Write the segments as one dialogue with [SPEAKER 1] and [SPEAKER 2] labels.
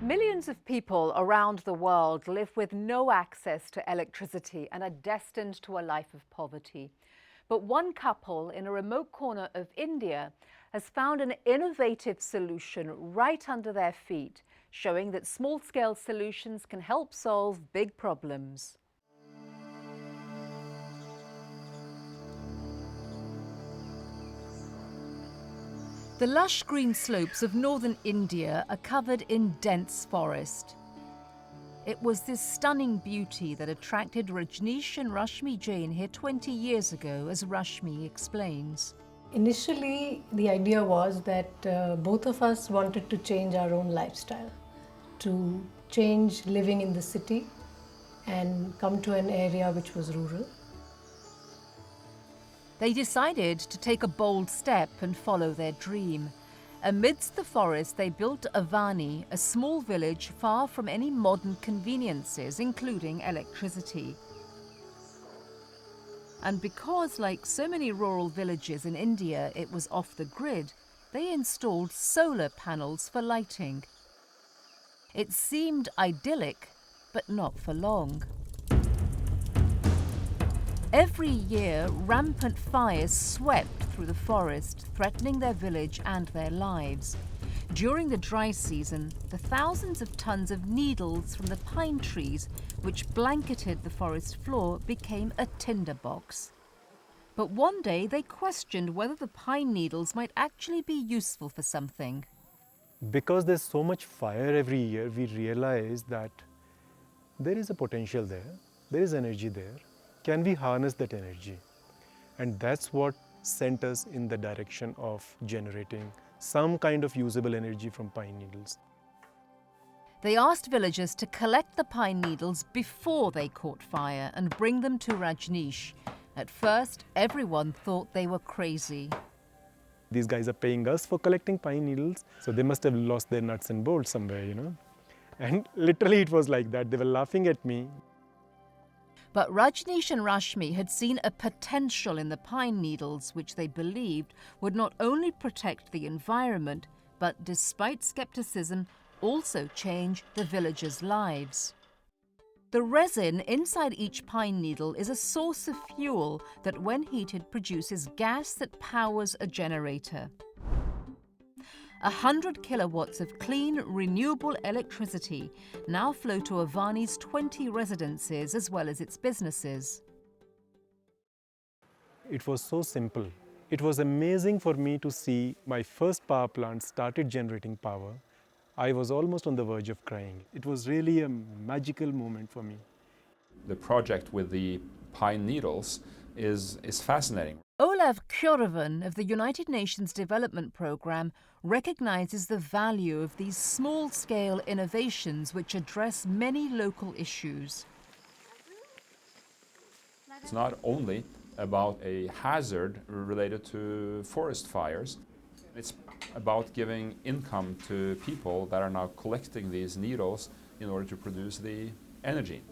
[SPEAKER 1] Millions of people around the world live with no access to electricity and are destined to a life of poverty. But one couple in a remote corner of India has found an innovative solution right under their feet, showing that small-scale solutions can help solve big problems. The lush green slopes of northern India are covered in dense forest. It was this stunning beauty that attracted Rajneesh and Rashmi Jain here 20 years ago, as Rashmi explains.
[SPEAKER 2] Initially, the idea was that both of us wanted to change our own lifestyle, to change living in the city and come to an area which was rural.
[SPEAKER 1] They decided to take a bold step and follow their dream. Amidst the forest, they built Avani, a small village far from any modern conveniences, including electricity. And because, like so many rural villages in India, it was off the grid, they installed solar panels for lighting. It seemed idyllic, but not for long. Every year, rampant fires swept through the forest, threatening their village and their lives. During the dry season, the thousands of tons of needles from the pine trees which blanketed the forest floor became a tinderbox. But one day they questioned whether the pine needles might actually be useful for something.
[SPEAKER 3] Because there's so much fire every year, we realize that there is a potential there is energy there. Can we harness that energy? And that's what sent us in the direction of generating some kind of usable energy from pine needles.
[SPEAKER 1] They asked villagers to collect the pine needles before they caught fire and bring them to Rajneesh. At first, everyone thought they were crazy.
[SPEAKER 3] These guys are paying us for collecting pine needles, so they must have lost their nuts and bolts somewhere, And literally it was like that. They were laughing at me.
[SPEAKER 1] But Rajneesh and Rashmi had seen a potential in the pine needles, which they believed would not only protect the environment, but despite skepticism, also change the villagers' lives. The resin inside each pine needle is a source of fuel that, when heated, produces gas that powers a generator. 100 kilowatts of clean, renewable electricity now flow to Avani's 20 residences as well as its businesses.
[SPEAKER 3] It was so simple. It was amazing for me to see my first power plant started generating power. I was almost on the verge of crying. It was really a magical moment for me.
[SPEAKER 4] The project with the pine needles is fascinating.
[SPEAKER 1] Olav Kjorovan of the United Nations Development Programme recognizes the value of these small-scale innovations which address many local issues.
[SPEAKER 4] It's not only about a hazard related to forest fires. It's about giving income to people that are now collecting these needles in order to produce the energy.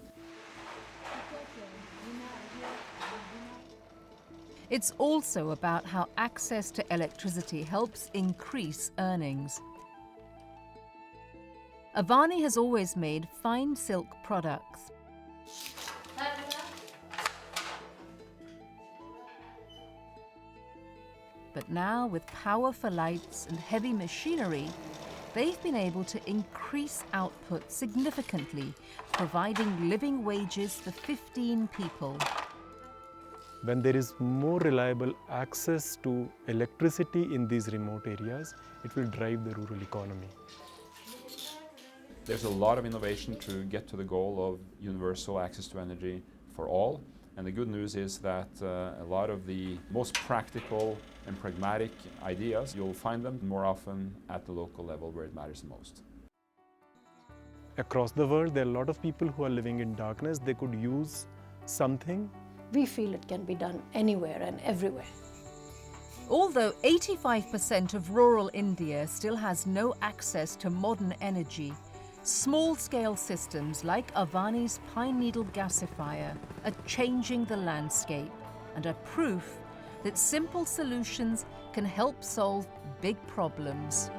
[SPEAKER 1] It's also about how access to electricity helps increase earnings. Avani has always made fine silk products. But now, with power for lights and heavy machinery, they've been able to increase output significantly, providing living wages for 15 people.
[SPEAKER 3] When there is more reliable access to electricity in these remote areas, it will drive the rural economy.
[SPEAKER 4] There's a lot of innovation to get to the goal of universal access to energy for all. And the good news is that a lot of the most practical and pragmatic ideas, you'll find them more often at the local level where it matters the most.
[SPEAKER 3] Across the world, there are a lot of people who are living in darkness. They could use something.
[SPEAKER 2] We feel it can be done anywhere and everywhere.
[SPEAKER 1] Although 85% of rural India still has no access to modern energy, small-scale systems like Avani's pine needle gasifier are changing the landscape and are proof that simple solutions can help solve big problems.